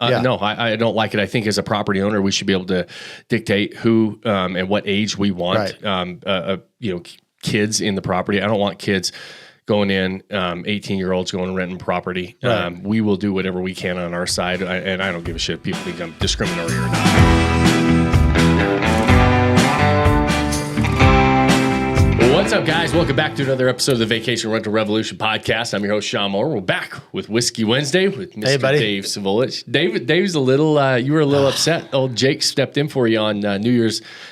No, I don't like it. I think as a property owner, we should be able to dictate who and what age we want. Kids in the property. I don't want kids going in, 18-year-olds going and renting property. Right. We will do whatever we can on our side, and I don't give a shit if people think I'm discriminatory or not. What's up, guys? Welcome back to another episode of the Vacation Rental Revolution podcast. I'm your host, Shawn Moore. We're back with Whiskey Wednesday with Mr. Dave Savolich. Dave's a little, you were a little upset. Old Jake stepped in for you on New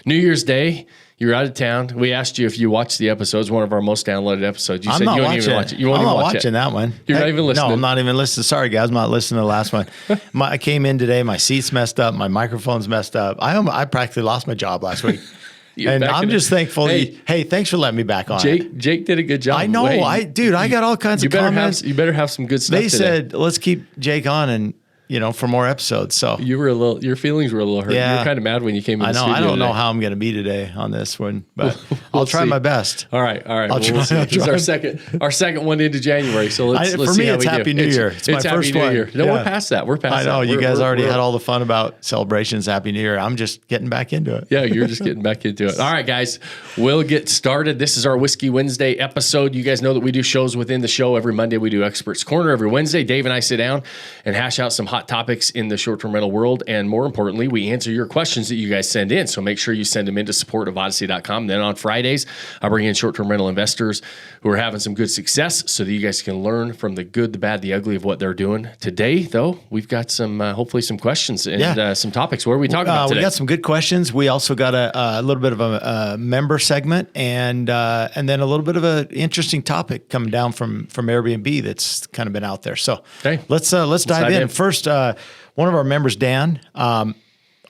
Year's Day. You were out of town. We asked you if you watched the episode. It's one of our most downloaded episodes. You said you don't even watch it. I'm not watching that one. You're not even listening? No, I'm not even listening. Sorry, guys. I'm not listening to the last one. I came in today. My seat's messed up. My microphone's messed up. I practically lost my job last week. And I'm just thankful. Hey, thanks for letting me back on. Jake did a good job. I know. I got all kinds of comments. You better have some good stuff They said, let's keep Jake on and, for more episodes. So your feelings were a little hurt. Yeah. You were kind of mad when you came in the studio. I don't know how I'm going to be today on this one, but I'll try my best. All right. We'll see. This is our second one into January. So let's see how we do. For me, it's Happy New Year. It's my first one. Year. No, we're past that. I know. You guys already had all the fun about celebrations. Happy New Year. I'm just getting back into it. Yeah, you're just getting back into it. All right, guys. We'll get started. This is our Whiskey Wednesday episode. You guys know that we do shows within the show. Every Monday, we do Experts Corner. Every Wednesday, Dave and I sit down and hash out some hot topics in the short-term rental world. And more importantly, we answer your questions that you guys send in. So make sure you send them in to support@odyssey.com. Then on Fridays, I bring in short-term rental investors who are having some good success so that you guys can learn from the good, the bad, the ugly of what they're doing. Today, though, we've got some, hopefully some questions and some topics. What are we talking about today? We got some good questions. We also got a little bit of a member segment and then a little bit of an interesting topic coming down from Airbnb that's kind of been out there. So let's dive in. First, one of our members, Dan,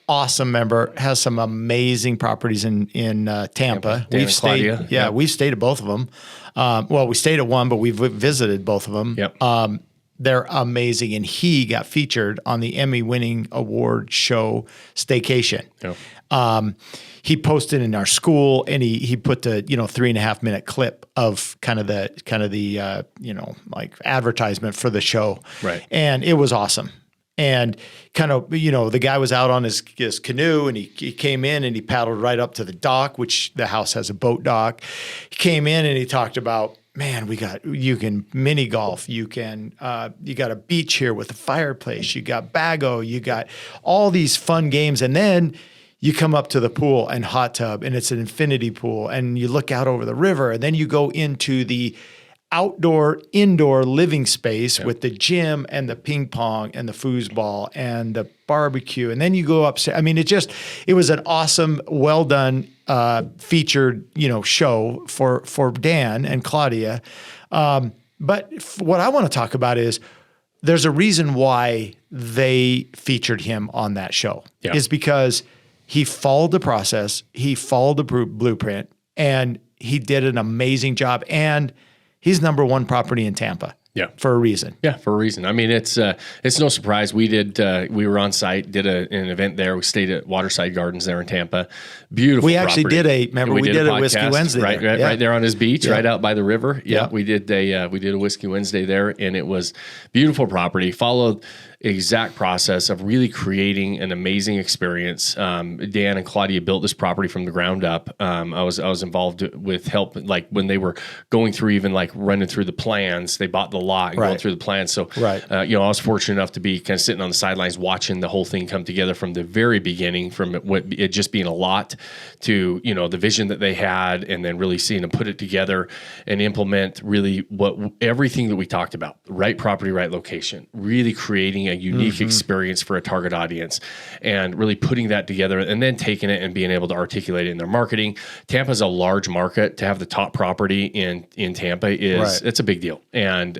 awesome member, has some amazing properties in Tampa. We've stayed, we've stayed at both of them. We stayed at one, but we've visited both of them. Yep. They're amazing, and he got featured on the Emmy-winning award show STAYCATION. Yep. He posted in our school, and he put the 3.5 minute clip of kind of the like advertisement for the show, right? And it was awesome. And kind of, the guy was out on his canoe, and he came in and he paddled right up to the dock, which the house has a boat dock. He came in and he talked about, man, you can mini golf, you got a beach here with a fireplace, you got bago, you got all these fun games. And then you come up to the pool and hot tub, and it's an infinity pool, and you look out over the river, and then you go into the indoor living space with the gym and the ping pong and the foosball and the barbecue. And then you go upstairs. I mean, it was an awesome, well done, featured, show for Dan and Claudia. But what I want to talk about is there's a reason why they featured him on that show is because he followed the process. He followed the blueprint, and he did an amazing job. And he's number one property in Tampa. Yeah, for a reason. Yeah, for a reason. I mean, it's no surprise. We were on site, did an event there. We stayed at Waterside Gardens there in Tampa. Beautiful. We actually did we did a Whiskey Wednesday right there on his beach, right out by the river. Yeah, we did a Whiskey Wednesday there, and it was beautiful property. Followed exact process of really creating an amazing experience. Dan and Claudia built this property from the ground up. I was involved with help, like when they were going through, even like running through the plans. They bought the lot and going through the plans. So, I was fortunate enough to be kind of sitting on the sidelines watching the whole thing come together from the very beginning, from it just being a lot to, the vision that they had, and then really seeing them put it together and implement really everything that we talked about: right property, right location, really creating a unique experience for a target audience, and really putting that together, and then taking it and being able to articulate it in their marketing. Tampa's a large market. To have the top property in Tampa it's a big deal. And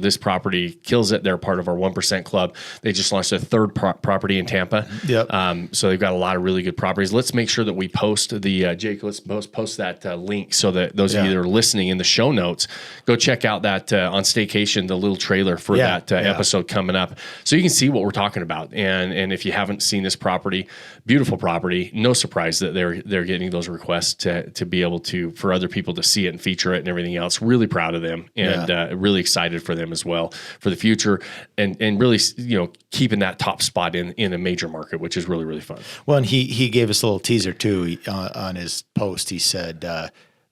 this property kills it. They're part of our 1% club. They just launched a third property in Tampa. Yep. So they've got a lot of really good properties. Let's make sure that we post the Jake. Let's post that link so that those of you that are listening in the show notes, go check out that on STAYCATION, the little trailer for that episode coming up. So you can see what we're talking about. And if you haven't seen this property, beautiful property, no surprise that they're getting those requests to be able to, for other people to see it and feature it and everything else. Really proud of them, and really excited for them as well for the future, and really, keeping that top spot in a major market, which is really, really fun. Well, and he gave us a little teaser too on his post. He said the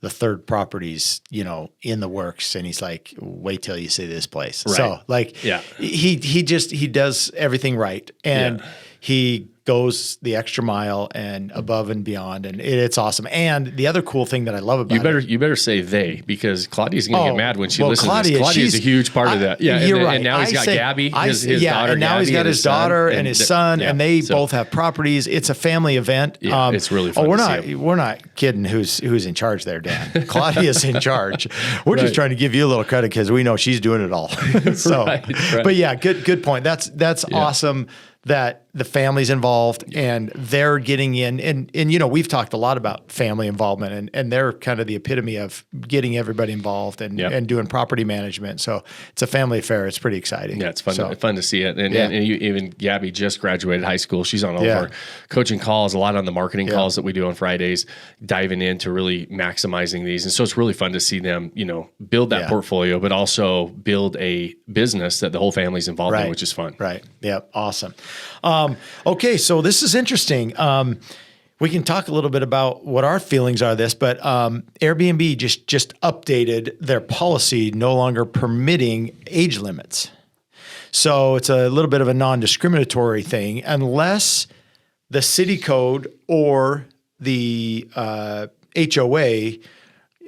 third property's in the works, and he's like, wait till you see this place. Right. So he does everything right, and he goes the extra mile and above and beyond, and it's awesome. And the other cool thing that I love about you better say they, because Claudia's going to get mad when she listens to this. Claudia's a huge part of that. Yeah, you're right. And now he's got Gabby, his daughter, and now Gabby, he's got his daughter and his son, and they both have properties. It's a family event. Yeah, it's really fun. We're not kidding. Who's in charge there, Dan? Claudia's in charge. We're just trying to give you a little credit because we know she's doing it all. So, but yeah, good point. That's awesome that the family's involved and they're getting in, and we've talked a lot about family involvement, and they're kind of the epitome of getting everybody involved and doing property management. So it's a family affair. It's pretty exciting. Yeah, it's fun to see it. And even Gabby just graduated high school. She's on all of our coaching calls, a lot on the marketing calls that we do on Fridays, diving into really maximizing these. And so it's really fun to see them, build that portfolio, but also build a business that the whole family's involved in, which is fun. Right. Yeah. Awesome. Okay, so this is interesting. We can talk a little bit about what our feelings are this, but Airbnb just updated their policy, no longer permitting age limits. So it's a little bit of a non-discriminatory thing, unless the city code or the HOA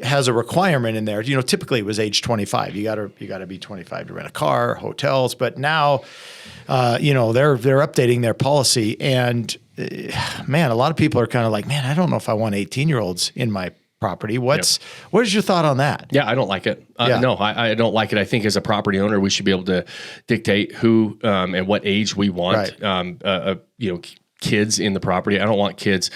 has a requirement in there. Typically it was age 25. You gotta be 25 to rent a car, hotels, but now they're updating their policy, and man, a lot of people are kind of like, man, I don't know if I want 18-year-olds in my property. What is your thought on that? Yeah, I don't like it. No, I don't like it. I think as a property owner, we should be able to dictate who and what age we want kids in the property. I don't want kids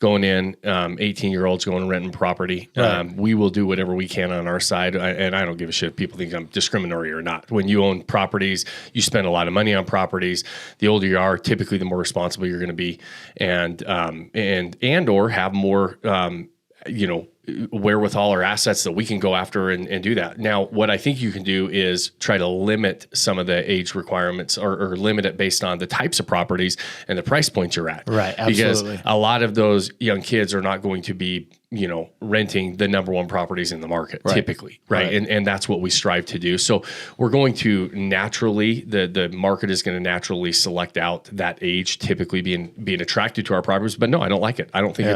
going in, 18-year-olds going and renting property. Right. We will do whatever we can on our side, and I don't give a shit if people think I'm discriminatory or not. When you own properties, you spend a lot of money on properties. The older you are, typically the more responsible you're going to be, and or have more, wherewithal or assets that we can go after and do that. Now, what I think you can do is try to limit some of the age requirements or limit it based on the types of properties and the price points you're at. Right, absolutely. Because a lot of those young kids are not going to be renting the number one properties in the market typically, right? And that's what we strive to do. So we're going to naturally, the market is going to naturally select out that age, typically being attracted to our properties. But no, I don't like it. I don't think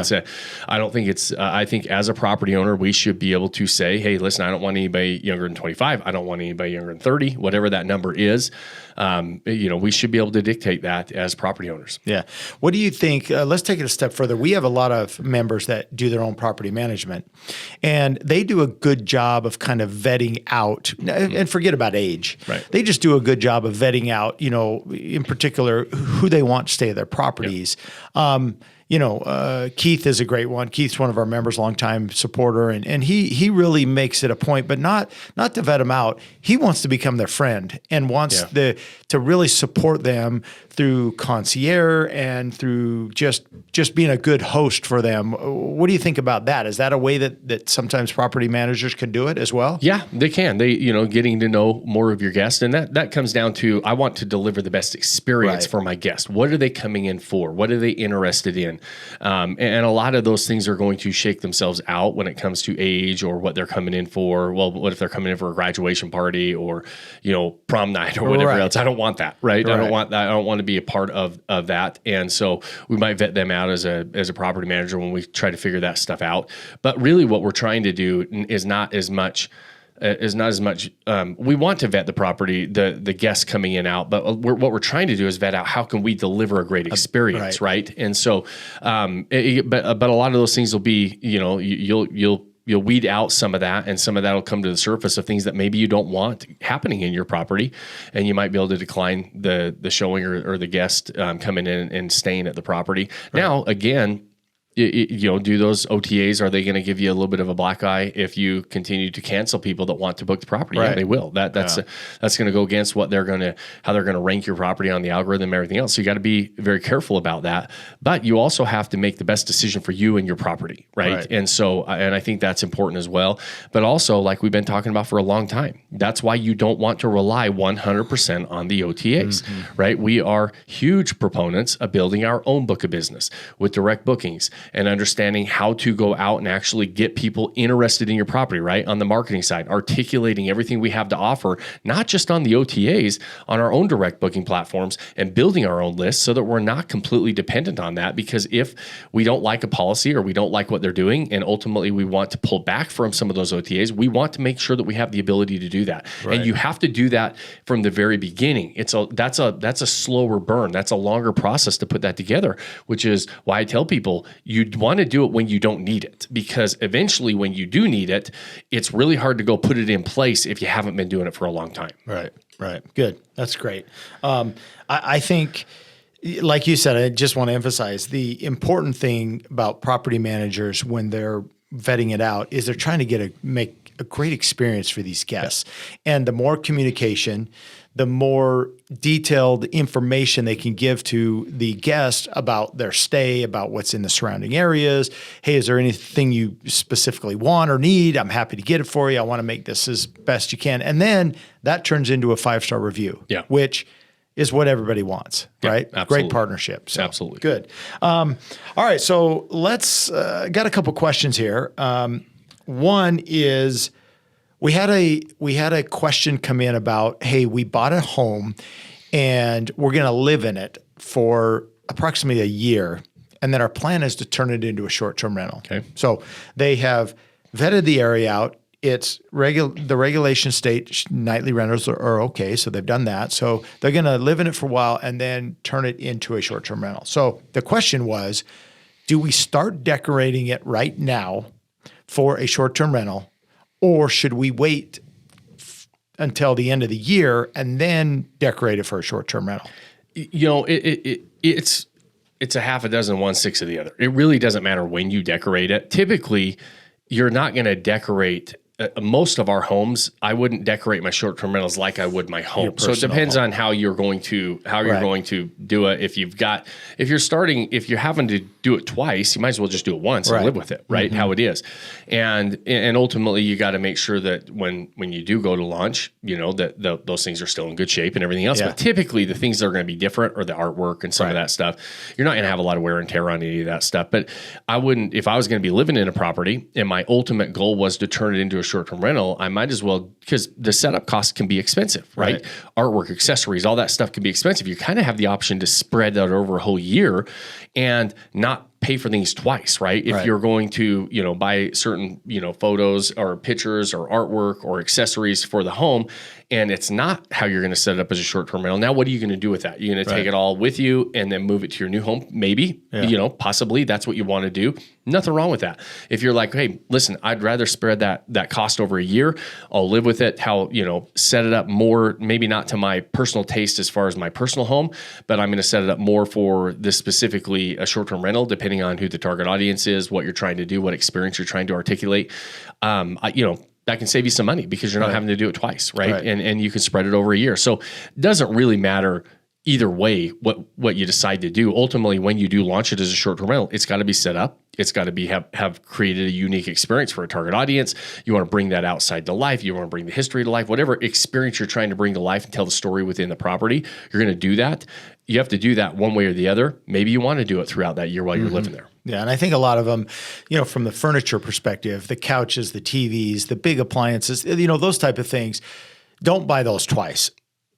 I think as a property owner, we should be able to say, hey, listen, I don't want anybody younger than 25. I don't want anybody younger than 30, whatever that number is. We should be able to dictate that as property owners. Yeah. What do you think? Let's take it a step further. We have a lot of members that do their own property management, and they do a good job of kind of vetting out, and forget about age. Right. They just do a good job of vetting out, in particular, who they want to stay at their properties. Yep. Keith is a great one. Keith's one of our members, longtime supporter, and he really makes it a point, but not to vet them out. He wants to become their friend and wants to really support them through concierge and through just being a good host for them. What do you think about that? Is that a way that sometimes property managers can do it as well? Yeah, they can. They, getting to know more of your guests, and that comes down to, I want to deliver the best experience for my guest. What are they coming in for? What are they interested in? And a lot of those things are going to shake themselves out when it comes to age or what they're coming in for. Well, what if they're coming in for a graduation party or, prom night or whatever else? I don't want that, right? I don't want that. I don't want to be a part of that. And so we might vet them out as a property manager when we try to figure that stuff out. But really what we're trying to do is not as much. We want to vet the property, the guests coming in out, but what we're trying to do is vet out how can we deliver a great experience, right? And so, but a lot of those things will be, you'll weed out some of that, and some of that will come to the surface of things that maybe you don't want happening in your property, and you might be able to decline the showing or the guest coming in and staying at the property. Right. Now, again, do those OTAs, are they going to give you a little bit of a black eye if you continue to cancel people that want to book the property? Right. Yeah, they will. That's going to go against how they're going to rank your property on the algorithm and everything else. So you got to be very careful about that. But you also have to make the best decision for you and your property, right? And so, and I think that's important as well. But also, like we've been talking about for a long time, that's why you don't want to rely 100% on the OTAs, right? We are huge proponents of building our own book of business with direct bookings and understanding how to go out and actually get people interested in your property, right? On the marketing side, articulating everything we have to offer, not just on the OTAs, on our own direct booking platforms, and building our own list so that we're not completely dependent on that. Because if we don't like a policy or we don't like what they're doing, and ultimately we want to pull back from some of those OTAs, we want to make sure that we have the ability to do that. Right. And you have to do that from the very beginning. That's a slower burn. That's a longer process to put that together, which is why I tell people you want to do it when you don't need it, because eventually when you do need it, it's really hard to go put it in place if you haven't been doing it for a long time. Right. Good. That's great. I think, like you said, I just want to emphasize the important thing about property managers when they're vetting it out is they're trying to make a great experience for these guests. Yeah. And the more communication, the more detailed information they can give to the guest about their stay, about what's in the surrounding areas. Hey, is there anything you specifically want or need? I'm happy to get it for you. I want to make this as best you can. And then that turns into a 5-star review, which is what everybody wants, right? Absolutely. Great partnership. So, absolutely. Good. All right. So let's, got a couple questions here. One is, we had a question come in about, hey, we bought a home and we're going to live in it for approximately a year. And then our plan is to turn it into a short-term rental. Okay. So they have vetted the area out. It's the regulation state nightly rentals are okay. So they've done that. So they're going to live in it for a while and then turn it into a short-term rental. So the question was, do we start decorating it right now for a short-term rental? Or should we wait until the end of the year and then decorate it for a short-term rental? It's a half a dozen, 1/6 of the other. It really doesn't matter when you decorate it. Typically, you're not going to decorate. Most of our homes, I wouldn't decorate my short-term rentals like I would my home. So it depends on how you're going to do it. If you're having to do it twice, you might as well just do it once and live with it, right? Mm-hmm. How it is. And ultimately you got to make sure that when you do go to launch, that those things are still in good shape and everything else. Yeah. But typically the things that are going to be different are the artwork and some of that stuff. You're not going to have a lot of wear and tear on any of that stuff. But I wouldn't, if I was going to be living in a property and my ultimate goal was to turn it into a short-term rental, I might as well, because the setup costs can be expensive, right? Artwork, accessories, all that stuff can be expensive. You kind of have the option to spread that over a whole year and not pay for things twice, right? If you're going to, buy certain, photos or pictures or artwork or accessories for the home, and it's not how you're going to set it up as a short-term rental. Now, what are you going to do with that? You're going to take it all with you and then move it to your new home? Maybe, possibly that's what you want to do. Nothing wrong with that. If you're like, hey, listen, I'd rather spread that cost over a year. I'll live with it. Set it up more, maybe not to my personal taste as far as my personal home, but I'm going to set it up more for this specifically a short-term rental, depending on who the target audience is, what you're trying to do, what experience you're trying to articulate. That can save you some money because you're not having to do it twice, right? And you can spread it over a year. So it doesn't really matter either way what you decide to do. Ultimately, when you do launch it as a short-term rental, it's got to be set up. It's got to be have created a unique experience for a target audience. You want to bring that outside to life. You want to bring the history to life. Whatever experience you're trying to bring to life and tell the story within the property, you're going to do that. You have to do that one way or the other. Maybe you want to do it throughout that year while you're living there. Yeah, and I think a lot of them, from the furniture perspective, the couches, the TVs, the big appliances, those type of things, don't buy those twice.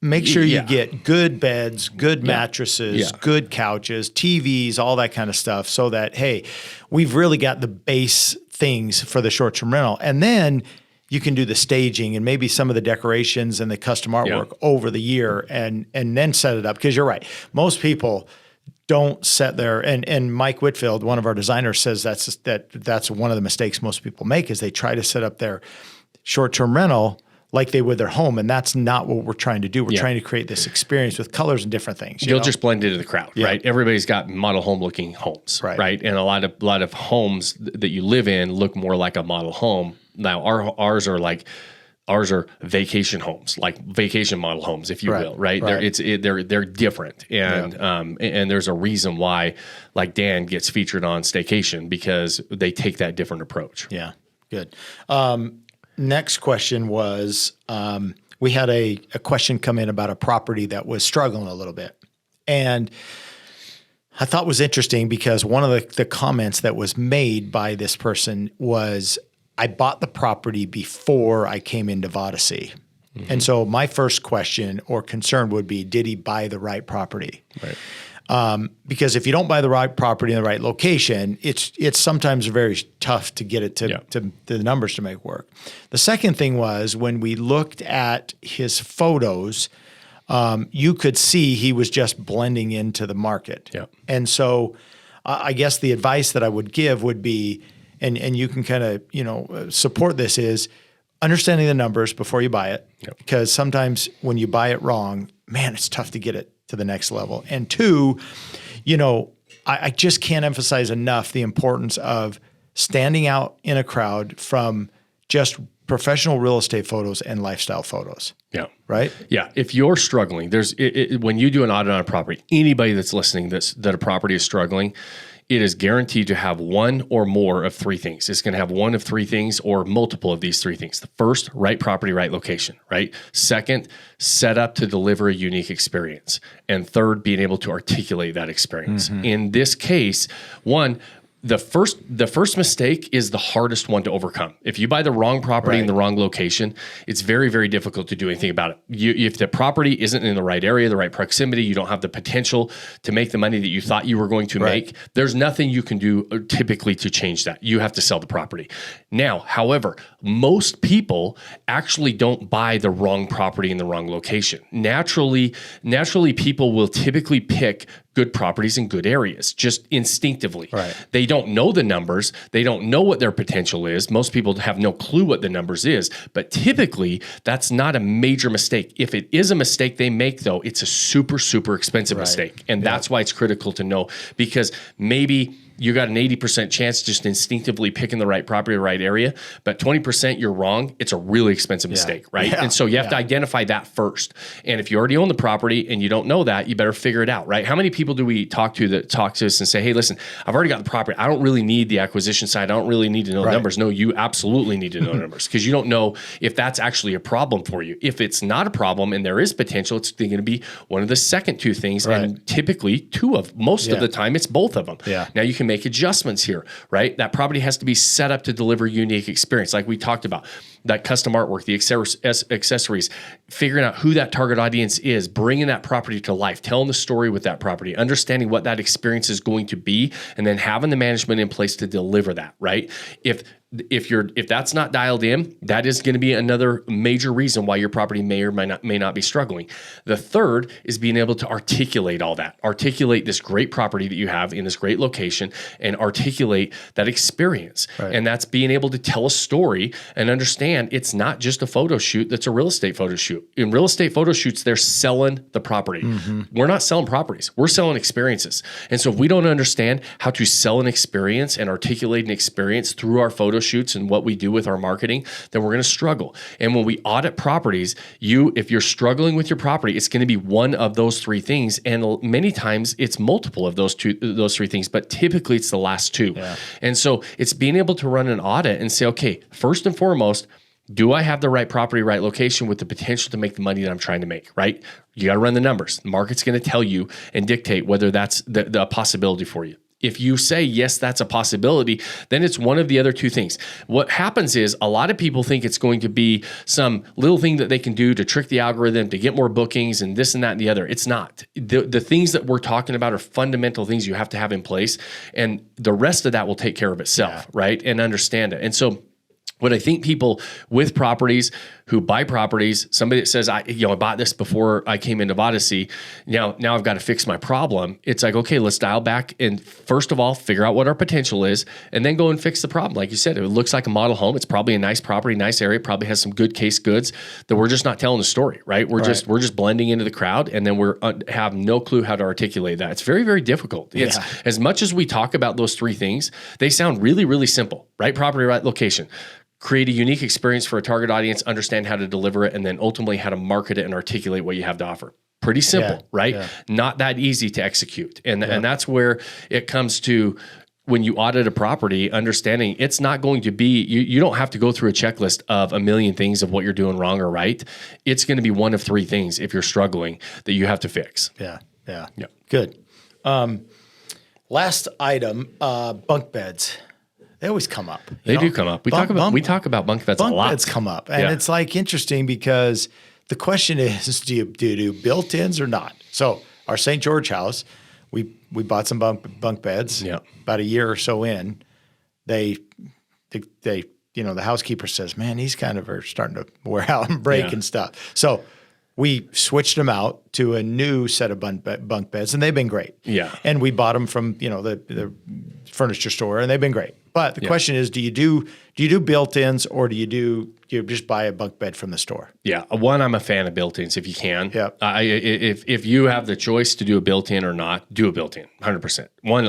Make sure you get good beds, good mattresses, good couches, TVs, all that kind of stuff, so that, hey, we've really got the base things for the short-term rental. And then you can do the staging and maybe some of the decorations and the custom artwork over the year and then set it up. Because you're right. Most people don't set their, and Mike Whitfield, one of our designers, says that's one of the mistakes most people make is they try to set up their short-term rental like they would their home. And that's not what we're trying to do. We're trying to create this experience with colors and different things. You'll just blend into the crowd, right? Everybody's got model home looking homes, right? And a lot of homes that you live in look more like a model home. Now ours are vacation homes, like vacation model homes, if you will, right? They're different, and and there's a reason why, like Dan gets featured on STAYCATION, because they take that different approach. Yeah, good. Next question was, we had a question come in about a property that was struggling a little bit. And I thought was interesting because one of the comments that was made by this person was, I bought the property before I came into Vodacy. Mm-hmm. And so my first question or concern would be, did he buy the right property? Right. Because if you don't buy the right property in the right location, it's sometimes very tough to get it to the numbers to make work. The second thing was, when we looked at his photos, you could see he was just blending into the market. Yeah. And so I guess the advice that I would give would be, and you can kind of, support this, is understanding the numbers before you buy it. Yep. Because sometimes when you buy it wrong, man, it's tough to get it to the next level. And two, I just can't emphasize enough the importance of standing out in a crowd from just professional real estate photos and lifestyle photos. Yeah. Right? Yeah. If you're struggling, when you do an audit on a property, anybody that's listening that a property is struggling, it is guaranteed to have one or more of three things. It's going to have one of three things or multiple of these three things. The first, right property, right location, right? Second, set up to deliver a unique experience. And third, being able to articulate that experience. Mm-hmm. In this case, the first mistake is the hardest one to overcome. If you buy the wrong property in the wrong location, it's very, very difficult to do anything about it. If the property isn't in the right area, the right proximity, you don't have the potential to make the money that you thought you were going to make, there's nothing you can do typically to change that. You have to sell the property. Now, however, most people actually don't buy the wrong property in the wrong location. Naturally, people will typically pick good properties in good areas, just instinctively. Right. They don't know the numbers. They don't know what their potential is. Most people have no clue what the numbers is, but typically that's not a major mistake. If it is a mistake they make, though, it's a super, super expensive mistake. And that's why it's critical to know, because maybe you got an 80% chance just instinctively picking the right property, the right area, but 20% you're wrong. It's a really expensive mistake, right? Yeah. And so you have to identify that first. And if you already own the property and you don't know that, you better figure it out, right? How many people do we talk to that talk to us and say, hey, listen, I've already got the property. I don't really need the acquisition side. I don't really need to know the numbers. No, you absolutely need to know the numbers, because you don't know if that's actually a problem for you. If it's not a problem and there is potential, it's going to be one of the second two things. And typically most of the time, it's both of them. Yeah. Now you can make adjustments here, right? That property has to be set up to deliver unique experience. Like we talked about, that custom artwork, the accessories, figuring out who that target audience is, bringing that property to life, telling the story with that property, understanding what that experience is going to be, and then having the management in place to deliver that, right? If that's not dialed in, that is going to be another major reason why your property may or may not be struggling. The third is being able to articulate all that, articulate this great property that you have in this great location, and articulate that experience. Right. And that's being able to tell a story and understand it's not just a photo shoot that's a real estate photo shoot. In real estate photo shoots, they're selling the property. Mm-hmm. We're not selling properties. We're selling experiences. And so if we don't understand how to sell an experience and articulate an experience through our photo shoots and what we do with our marketing, then we're going to struggle. And when we audit properties, if you're struggling with your property, it's going to be one of those three things. And many times it's multiple of those three things, but typically it's the last two. Yeah. And so it's being able to run an audit and say, okay, first and foremost, do I have the right property, right location with the potential to make the money that I'm trying to make, right? You got to run the numbers. The market's going to tell you and dictate whether that's the possibility for you. If you say, yes, that's a possibility, then it's one of the other two things. What happens is a lot of people think it's going to be some little thing that they can do to trick the algorithm to get more bookings and this and that and the other. It's not. The things that we're talking about are fundamental things you have to have in place, and the rest of that will take care of itself, right? And understand it. And so what I think people with properties who buy properties, somebody that says, I bought this before I came into Odyssey. Now I've got to fix my problem. It's like, okay, let's dial back and first of all, figure out what our potential is and then go and fix the problem. Like you said, it looks like a model home. It's probably a nice property, nice area, probably has some good case goods that we're just not telling the story, right? We're just blending into the crowd and then we're have no clue how to articulate that. It's very, very difficult. It's as much as we talk about those three things, they sound really, really simple. Right property, right location. Create a unique experience for a target audience, understand how to deliver it, and then ultimately how to market it and articulate what you have to offer. Pretty simple, right? Yeah. Not that easy to execute. And that's where it comes to when you audit a property, understanding it's not going to be, you don't have to go through a checklist of a million things of what you're doing wrong or right. It's going to be one of three things if you're struggling that you have to fix. Yeah. Good. Last item, bunk beds. They always come up. They do come up. We talk about bunk beds a lot. Bunk beds come up, and it's like interesting because the question is, do you do built-ins or not? So our St. George house, we bought some bunk beds. Yeah. About a year or so in, they the housekeeper says, man, these kind of are starting to wear out and break and stuff. So we switched them out to a new set of bunk beds, and they've been great. Yeah. And we bought them from the furniture store, and they've been great. But the question is, do you do built-ins or do you just buy a bunk bed from the store? Yeah. One, I'm a fan of built-ins if you can. Yeah. If you have the choice to do a built-in or not, do a built-in, 100%. One,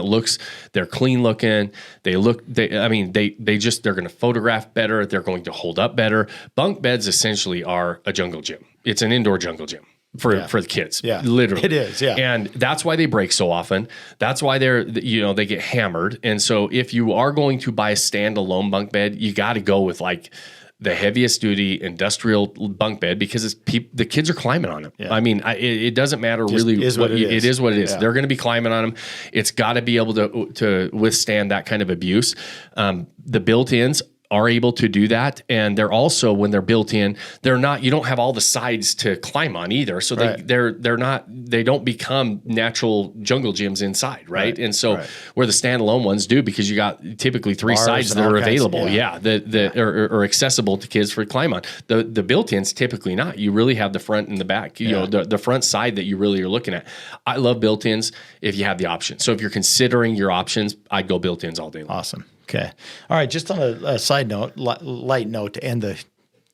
they're clean looking. They're going to photograph better. They're going to hold up better. Bunk beds essentially are a jungle gym. It's an indoor jungle gym. For the kids, literally. It is, And that's why they break so often. That's why they get hammered. And so if you are going to buy a standalone bunk bed, you got to go with like the heaviest duty industrial bunk bed because the kids are climbing on them. Yeah. I mean, it doesn't matter really. It is what it is. Yeah. They're going to be climbing on them. It's got to be able to withstand that kind of abuse. The built-ins are able to do that. And they're also, when they're built in, you don't have all the sides to climb on either. So they don't become natural jungle gyms inside. Right. And so where the standalone ones do, because you got typically three bars sides that are available. Or accessible to kids for climb on. The built-ins typically not. You really have the front and the back, you know, the front side that you really are looking at. I love built-ins if you have the option. So if you're considering your options, I'd go built-ins all day long. Awesome. Okay. All right. Just on a side note, light note to end the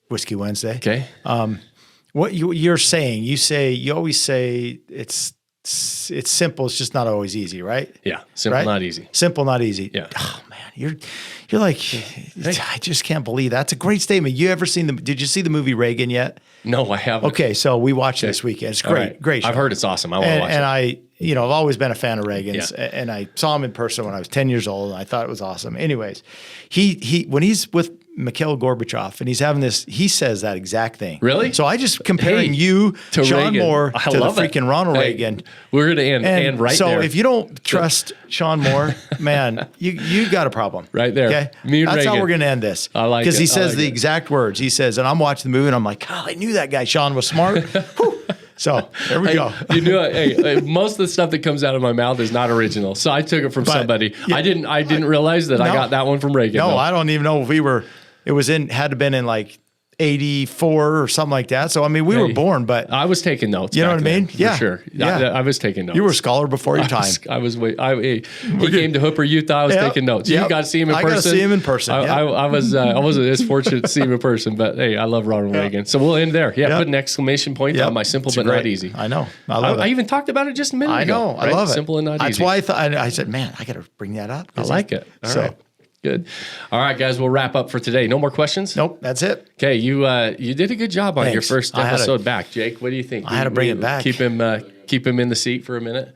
Whiskey Wednesday. Okay. What you're saying, you always say it's simple. It's just not always easy, right? Yeah. Simple, not easy. Simple, not easy. Yeah. Oh man, you're like, I just can't believe that. That's a great statement. Did you see the movie Reagan yet? No, I haven't. Okay. So we watched it this weekend. It's great. Right. Great show. I've heard it's awesome. I want to watch it. And I've always been a fan of Reagan's, and I saw him in person when I was 10 years old, and I thought it was awesome. Anyways, he when he's with Mikhail Gorbachev and he's having this, he says that exact thing. Really? So I just comparing you to Shawn Moore to the freaking Ronald Reagan. We're going to end right there. So if you don't trust Shawn Moore, man, you got a problem. Right there. Okay? That's how we're going to end this. I like it. Because he says the exact words. He says, and I'm watching the movie and I'm like, God, I knew that guy. Shawn was smart. So there we go. You knew it. Most of the stuff that comes out of my mouth is not original. So I took it from somebody. Yeah, I didn't realize that I got that one from Reagan. No, I don't even know if it had to been in like 84 or something like that. So I mean, we were born, but I was taking notes. You know what I mean? Yeah, for sure. Yeah, I was taking notes. You were a scholar before your time. He came to Hooper Youth. I was taking notes. You got to see him in person. I got to see him in person. I wasn't as fortunate to see him in person, but hey, I love Ronald Reagan. So we'll end there. Yeah, put an exclamation point on my simple but not easy. I know. I love it. I even talked about it just a minute ago. I know. I love it. Simple and not easy. That's why I thought. I said, man, I got to bring that up. I like it. All right. Good. All right, guys, we'll wrap up for today. No more questions? Nope, that's it. Okay, you did a good job on your first episode back, Jake. What do you think? I had to bring it back. Keep him in the seat for a minute.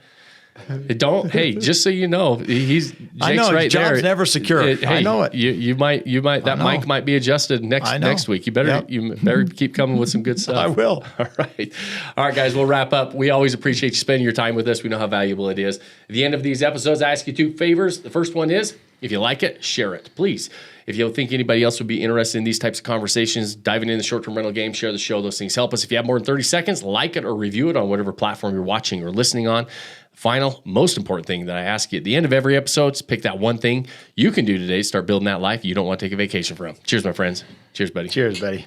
Hey, just so you know, Jake's right there. Job's never secure. I know it. You might that mic might be adjusted next week. You better keep coming with some good stuff. I will. All right, guys, we'll wrap up. We always appreciate you spending your time with us. We know how valuable it is. At the end of these episodes, I ask you two favors. The first one is, if you like it, share it, please. If you think anybody else would be interested in these types of conversations, diving in the short-term rental game, share the show. Those things help us. If you have more than 30 seconds, like it or review it on whatever platform you're watching or listening on. Final, most important thing that I ask you at the end of every episode is pick that one thing you can do today to start building that life you don't want to take a vacation from. Cheers, my friends. Cheers, buddy. Cheers, buddy.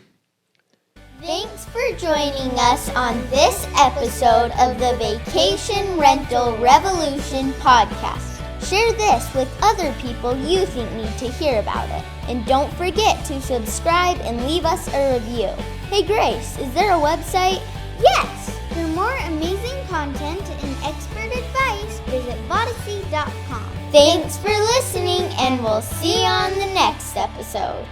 Thanks for joining us on this episode of the Vacation Rental Revolution podcast. Share this with other people you think need to hear about it. And don't forget to subscribe and leave us a review. Hey Grace, is there a website? Yes! For more amazing content and expert advice, visit Vodacy.com. Thanks for listening, and we'll see you on the next episode.